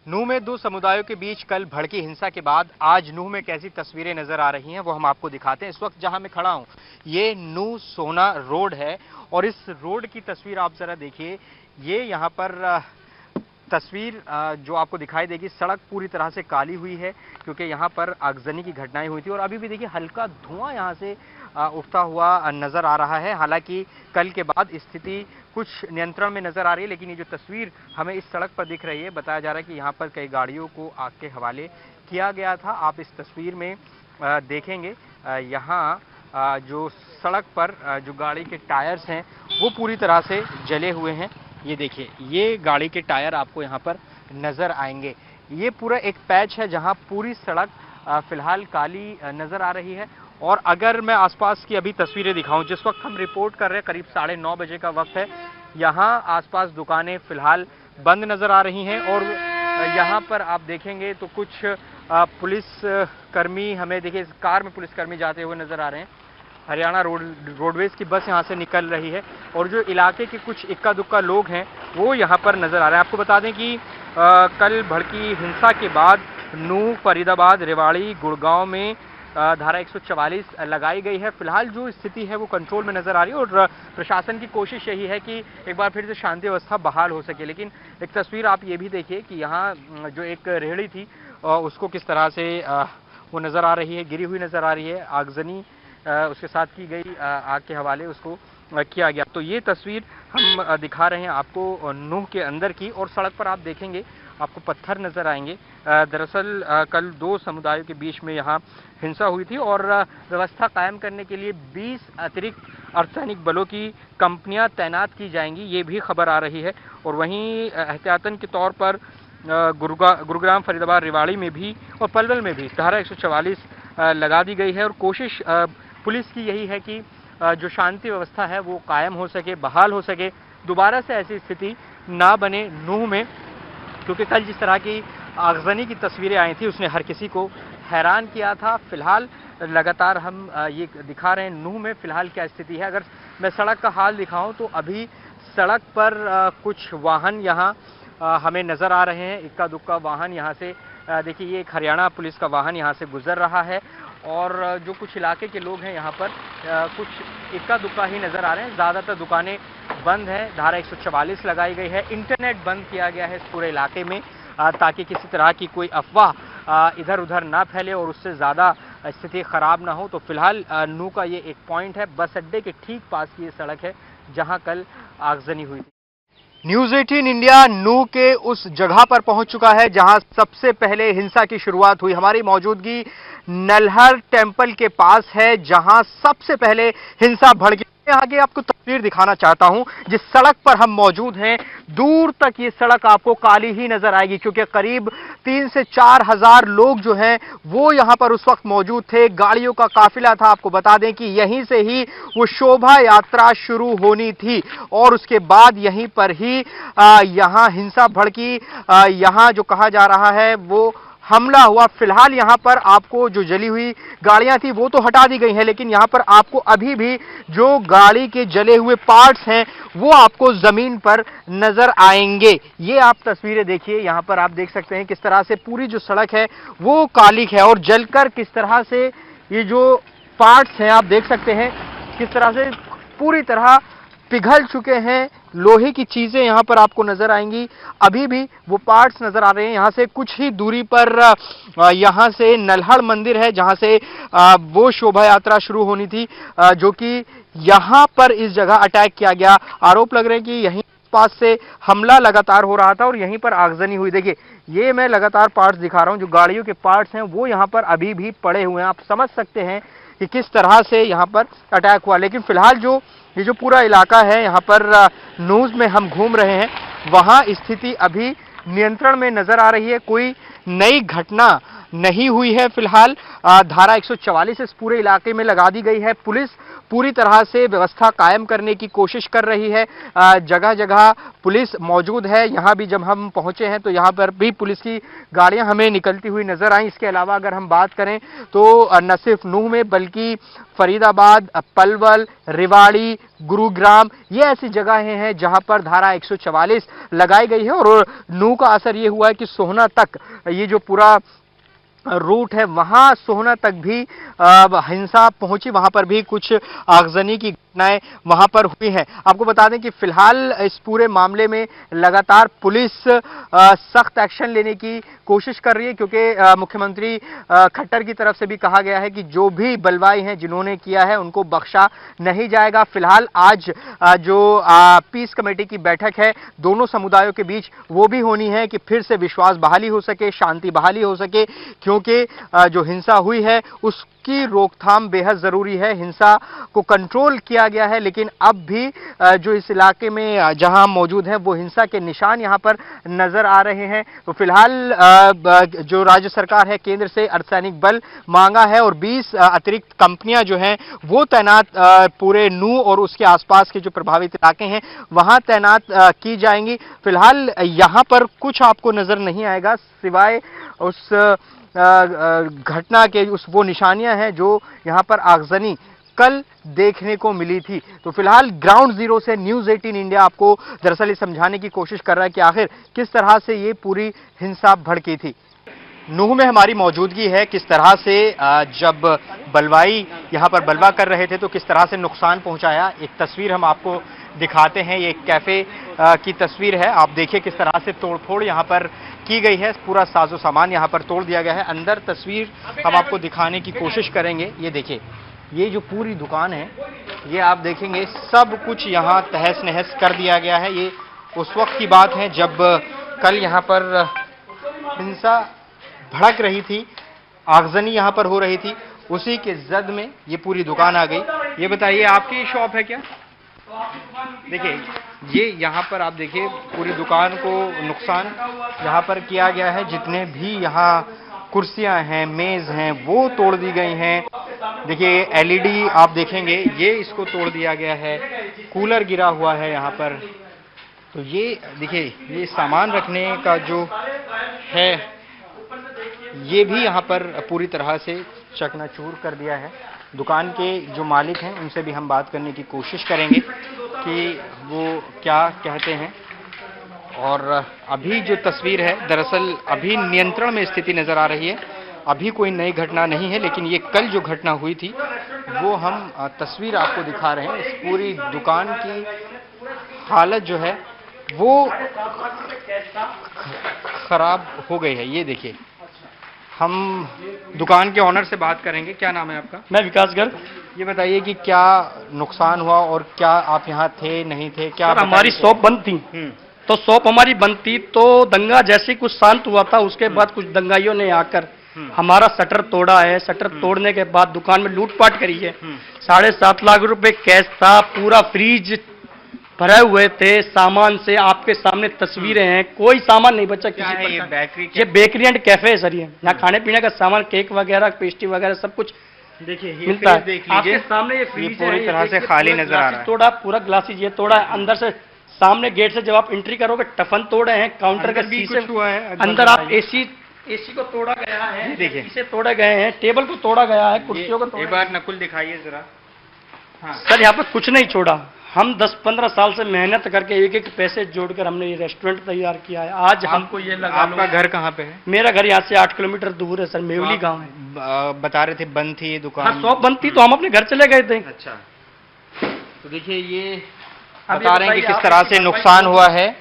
नूह में दो समुदायों के बीच कल भड़की हिंसा के बाद आज नूह में कैसी तस्वीरें नजर आ रही हैं वो हम आपको दिखाते हैं। इस वक्त जहां मैं खड़ा हूं ये नूह सोना रोड है और इस रोड की तस्वीर आप जरा देखिए। ये यहां पर तस्वीर जो आपको दिखाई देगी, सड़क पूरी तरह से काली हुई है क्योंकि यहाँ पर आगजनी की घटनाएं हुई थी और अभी भी देखिए हल्का धुआं यहाँ से उठता हुआ नजर आ रहा है। हालांकि कल के बाद स्थिति कुछ नियंत्रण में नजर आ रही है, लेकिन ये जो तस्वीर हमें इस सड़क पर दिख रही है, बताया जा रहा है कि यहाँ पर कई गाड़ियों को आग के हवाले किया गया था। आप इस तस्वीर में देखेंगे यहाँ जो सड़क पर जो गाड़ी के टायर्स हैं वो पूरी तरह से जले हुए हैं। ये देखिए, ये गाड़ी के टायर आपको यहाँ पर नजर आएंगे। ये पूरा एक पैच है जहाँ पूरी सड़क फिलहाल काली नजर आ रही है। और अगर मैं आसपास की अभी तस्वीरें दिखाऊं, जिस वक्त हम रिपोर्ट कर रहे हैं करीब 9:30 बजे का वक्त है, यहाँ आसपास दुकानें फिलहाल बंद नजर आ रही हैं और यहाँ पर आप देखेंगे तो कुछ पुलिस कर्मी हमें देखिए कार में पुलिसकर्मी जाते हुए नजर आ रहे हैं। हरियाणा रोडवेज की बस यहाँ से निकल रही है और जो इलाके के कुछ इक्का दुक्का लोग हैं वो यहाँ पर नजर आ रहे हैं। आपको बता दें कि कल भड़की हिंसा के बाद नूह, फरीदाबाद, रेवाड़ी, गुड़गांव में धारा 144 लगाई गई है। फिलहाल जो स्थिति है वो कंट्रोल में नजर आ रही है और प्रशासन की कोशिश यही है कि एक बार फिर से शांति व्यवस्था बहाल हो सके। लेकिन एक तस्वीर आप ये भी देखिए कि यहाँ जो एक रेहड़ी थी उसको किस तरह से वो नजर आ रही है, गिरी हुई नजर आ रही है। आगजनी उसके साथ की गई, आग के हवाले उसको किया गया। तो ये तस्वीर हम दिखा रहे हैं आपको नूह के अंदर की, और सड़क पर आप देखेंगे आपको पत्थर नजर आएंगे। दरअसल कल दो समुदायों के बीच में यहाँ हिंसा हुई थी और व्यवस्था कायम करने के लिए 20 अतिरिक्त अर्धसैनिक बलों की कंपनियां तैनात की जाएंगी, ये भी खबर आ रही है। और वहीं एहतियातन के तौर पर गुरुग्राम, फरीदाबाद, रेवाड़ी में भी और पलवल में भी धारा 144 लगा दी गई है। और कोशिश पुलिस की यही है कि जो शांति व्यवस्था है वो कायम हो सके, बहाल हो सके, दोबारा से ऐसी स्थिति ना बने नूह में। क्योंकि कल जिस तरह की आगजनी की तस्वीरें आई थी उसने हर किसी को हैरान किया था। फिलहाल लगातार हम ये दिखा रहे हैं नूह में फिलहाल क्या स्थिति है। अगर मैं सड़क का हाल दिखाऊं तो अभी सड़क पर कुछ वाहन यहाँ हमें नजर आ रहे हैं, इक्का दुक्का वाहन यहाँ से देखिए, ये एक हरियाणा पुलिस का वाहन यहाँ से गुजर रहा है और जो कुछ इलाके के लोग हैं यहाँ पर कुछ इक्का दुक्का ही नजर आ रहे हैं। ज़्यादातर दुकानें बंद हैं, धारा 144 लगाई गई है, इंटरनेट बंद किया गया है इस पूरे इलाके में ताकि किसी तरह की कोई अफवाह इधर उधर ना फैले और उससे ज़्यादा स्थिति खराब ना हो। तो फिलहाल नूह का ये एक पॉइंट है, बस अड्डे के ठीक पास की ये सड़क है जहाँ कल आगजनी हुई थी। न्यूज 18 इंडिया नूह के उस जगह पर पहुंच चुका है जहां सबसे पहले हिंसा की शुरुआत हुई। हमारी मौजूदगी नल्हर टेंपल के पास है जहां सबसे पहले हिंसा भड़की। मैं आगे आपको तस्वीर दिखाना चाहता हूं। जिस सड़क पर हम मौजूद हैं दूर तक ये सड़क आपको काली ही नजर आएगी क्योंकि करीब 3 से 4 हजार लोग जो हैं वो यहां पर उस वक्त मौजूद थे। गाड़ियों का काफिला था। आपको बता दें कि यहीं से ही वो शोभा यात्रा शुरू होनी थी और उसके बाद यहीं पर ही यहां हिंसा भड़की। यहां जो कहा जा रहा है वो हमला हुआ। फिलहाल यहां पर आपको जो जली हुई गाड़ियां थी वो तो हटा दी गई हैं, लेकिन यहां पर आपको अभी भी जो गाड़ी के जले हुए पार्ट्स हैं वो आपको जमीन पर नजर आएंगे। ये आप तस्वीरें देखिए, यहां पर आप देख सकते हैं किस तरह से पूरी जो सड़क है वो काली है और जलकर किस तरह से ये जो पार्ट्स हैं आप देख सकते हैं किस तरह से पूरी तरह पिघल चुके हैं। लोहे की चीजें यहां पर आपको नजर आएंगी, अभी भी वो पार्ट्स नजर आ रहे हैं। यहां से कुछ ही दूरी पर यहां से नल्हड़ मंदिर है जहां से वो शोभा यात्रा शुरू होनी थी, जो कि यहां पर इस जगह अटैक किया गया। आरोप लग रहे हैं कि यहीं पास से हमला लगातार हो रहा था और यहीं पर आगजनी हुई। देखिए, ये मैं लगातार पार्ट्स दिखा रहा हूं, जो गाड़ियों के पार्ट्स हैं वो यहां पर अभी भी पड़े हुए हैं। आप समझ सकते हैं कि किस तरह से यहां पर अटैक हुआ। लेकिन फिलहाल ये जो पूरा इलाका है यहाँ पर न्यूज में हम घूम रहे हैं वहां स्थिति अभी नियंत्रण में नजर आ रही है। कोई नई घटना नहीं हुई है। फिलहाल धारा 144 इस पूरे इलाके में लगा दी गई है। पुलिस पूरी तरह से व्यवस्था कायम करने की कोशिश कर रही है। जगह जगह पुलिस मौजूद है। यहाँ भी जब हम पहुंचे हैं तो यहाँ पर भी पुलिस की गाड़ियां हमें निकलती हुई नजर आई। इसके अलावा अगर हम बात करें तो न सिर्फ नूह में बल्कि फरीदाबाद, पलवल, रेवाड़ी, गुरुग्राम, ये ऐसी जगहें हैं जहां पर धारा 144 लगाई गई है। और नूह का असर ये हुआ है कि सोहना तक ये जो पूरा रूट है वहां सोहना तक भी हिंसा पहुंची। वहां पर भी कुछ आगजनी की घटनाएं वहां पर हुई हैं। आपको बता दें कि फिलहाल इस पूरे मामले में लगातार पुलिस सख्त एक्शन लेने की कोशिश कर रही है, क्योंकि मुख्यमंत्री खट्टर की तरफ से भी कहा गया है कि जो भी बलवाई हैं जिन्होंने किया है उनको बख्शा नहीं जाएगा। फिलहाल आज जो पीस कमेटी की बैठक है दोनों समुदायों के बीच वो भी होनी है कि फिर से विश्वास बहाली हो सके, शांति बहाली हो सके, क्योंकि जो हिंसा हुई है उसकी रोकथाम बेहद जरूरी है। हिंसा को कंट्रोल किया गया है, लेकिन अब भी जो इस इलाके में जहां मौजूद हैं वो हिंसा के निशान यहां पर नजर आ रहे हैं। तो फिलहाल जो राज्य सरकार है केंद्र से अर्धसैनिक बल मांगा है और 20 अतिरिक्त कंपनियां जो हैं वो तैनात पूरे नूह और उसके आसपास के जो प्रभावित इलाके हैं वहां तैनात की जाएंगी। फिलहाल यहां पर कुछ आपको नजर नहीं आएगा सिवाय उस घटना के वो निशानियां हैं जो यहां पर आगजनी कल देखने को मिली थी। तो फिलहाल ग्राउंड जीरो से न्यूज़ 18 इंडिया आपको दरअसल ये समझाने की कोशिश कर रहा है कि आखिर किस तरह से ये पूरी हिंसा भड़की थी। नूह में हमारी मौजूदगी है, किस तरह से जब बलवाई यहां पर बलवा कर रहे थे तो किस तरह से नुकसान पहुंचाया। एक तस्वीर हम आपको दिखाते हैं, ये एक कैफे की तस्वीर है। आप देखिए किस तरह से तोड़फोड़ यहां पर की गई है, पूरा साजो सामान यहां पर तोड़ दिया गया है। अंदर तस्वीर हम आपको दिखाने की कोशिश करेंगे। ये देखिए, ये जो पूरी दुकान है ये आप देखेंगे सब कुछ यहां तहस नहस कर दिया गया है। ये उस वक्त की बात है जब कल यहां पर हिंसा भड़क रही थी, आगजनी यहां पर हो रही थी, उसी के जद में ये पूरी दुकान आ गई। ये बताइए आपकी शॉप है क्या? देखिए ये यहाँ पर आप देखिए पूरी दुकान को नुकसान यहाँ पर किया गया है। जितने भी यहाँ कुर्सियां हैं, मेज हैं, वो तोड़ दी गई हैं। देखिए एलईडी आप देखेंगे ये इसको तोड़ दिया गया है। कूलर गिरा हुआ है यहाँ पर। तो ये देखिए ये सामान रखने का जो है ये भी यहाँ पर पूरी तरह से चकनाचूर कर दिया है। दुकान के जो मालिक हैं उनसे भी हम बात करने की कोशिश करेंगे कि वो क्या कहते हैं। और अभी जो तस्वीर है दरअसल अभी नियंत्रण में स्थिति नजर आ रही है। अभी कोई नई घटना नहीं है, लेकिन ये कल जो घटना हुई थी वो हम तस्वीर आपको दिखा रहे हैं। इस पूरी दुकान की हालत जो है वो खराब हो गई है। ये देखिए, हम दुकान के ऑनर से बात करेंगे। क्या नाम है आपका? मैं विकास गर्ग। ये बताइए कि क्या नुकसान हुआ और क्या आप यहाँ थे नहीं थे? क्या हमारी शॉप बंद थी, तो शॉप हमारी बंद थी, तो दंगा जैसे कुछ शांत हुआ था उसके बाद कुछ दंगाइयों ने आकर हमारा शटर तोड़ा है। शटर तोड़ने के बाद दुकान में लूटपाट करी है। 7.5 लाख रुपए कैश था, पूरा फ्रीज भरे हुए थे सामान से। आपके सामने तस्वीरें हैं, कोई सामान नहीं बचा किसी प्रकार। ये बेकरी एंड कैफे है सर। ये यहाँ खाने पीने का सामान, केक वगैरह, पेस्ट्री वगैरह सब कुछ देखिए मिलता है। आपके सामने ये फ्रीज पूरी तरह से खाली नजर आ रहा है। तोड़ा पूरा ग्लासेज ये तोड़ा है। अंदर से सामने गेट से जब आप एंट्री करोगे टफन तोड़े हैं, काउंटर का शीशे हुआ है। अंदर आप एसी को तोड़ा गया है, देखिए इसे तोड़े गए हैं, टेबल को तोड़ा गया है, कुर्सियों को। एक बार नकुल दिखाइए जरा। हाँ सर, यहाँ पे कुछ नहीं छोड़ा। हम 10-15 साल से मेहनत करके एक पैसे जोड़कर हमने ये रेस्टोरेंट तैयार किया है। आज हमको ये लगा। आपका घर कहाँ पे है? मेरा घर यहाँ से 8 किलोमीटर दूर है सर, मेवली गांव है। बता रहे थे बंद थी दुकान? हाँ, शॉप बंद थी तो हम अपने घर चले गए थे। अच्छा, तो देखिए ये बता रहे हैं कि किस तरह से नुकसान हुआ है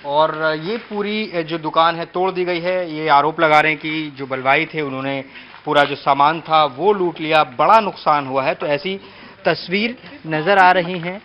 और ये पूरी जो दुकान है तोड़ दी गई है। ये आरोप लगा रहे हैं कि जो बलवाई थे उन्होंने पूरा जो सामान था वो लूट लिया, बड़ा नुकसान हुआ है। तो ऐसी तस्वीर नजर आ रही हैं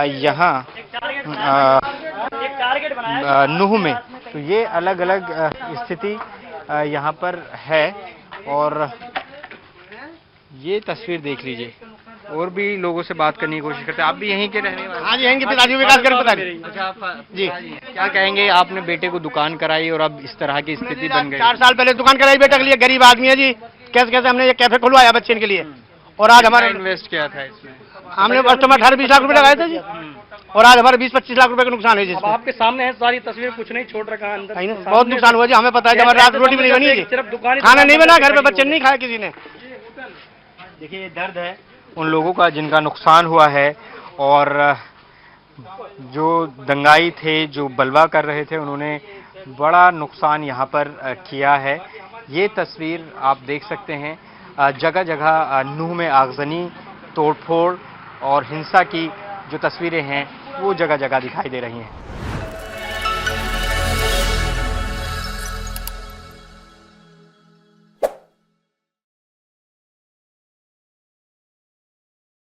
यहाँ नूह में। तो ये अलग अलग स्थिति यहाँ पर है और ये तस्वीर देख लीजिए। और भी लोगों से बात करने की कोशिश करते हैं। आप भी यहीं के रहने वाले? हाँ जी, यहीं के पिताजी विकास गर्ग पता नहीं। अच्छा, आप जी क्या कहेंगे? आपने बेटे को दुकान कराई और अब इस तरह की स्थिति बन गई। 4 साल पहले दुकान कराई बेटे के लिए, गरीब आदमी है जी। कैसे कैसे हमने ये कैफे खुलवाया बच्चे के लिए और आज हमारा इन्वेस्ट किया था इसमें? हमने वास्तव में 18-20 लाख रुपए लगाए थे जी, और आज हमारे 20-25 लाख रुपए का नुकसान है जी। अब आपके सामने है सारी तस्वीर, कुछ नहीं छोड़ रखा है अंदर। बहुत नुकसान हुआ जी, हमें पता है कि हमारी रात रोटी भी नहीं बनी जी, सिर्फ दुकान, खाना नहीं बना, घर पे बच्चे नहीं खाया किसी ने। देखिए ये दर्द है उन लोगों का जिनका नुकसान हुआ है, और जो दंगाई थे, जो बलवा कर रहे थे, उन्होंने बड़ा नुकसान यहाँ पर किया है। ये तस्वीर आप देख सकते हैं, जगह जगह नूह में आगजनी, तोड़फोड़ और हिंसा की जो तस्वीरें हैं वो जगह जगह दिखाई दे रही हैं।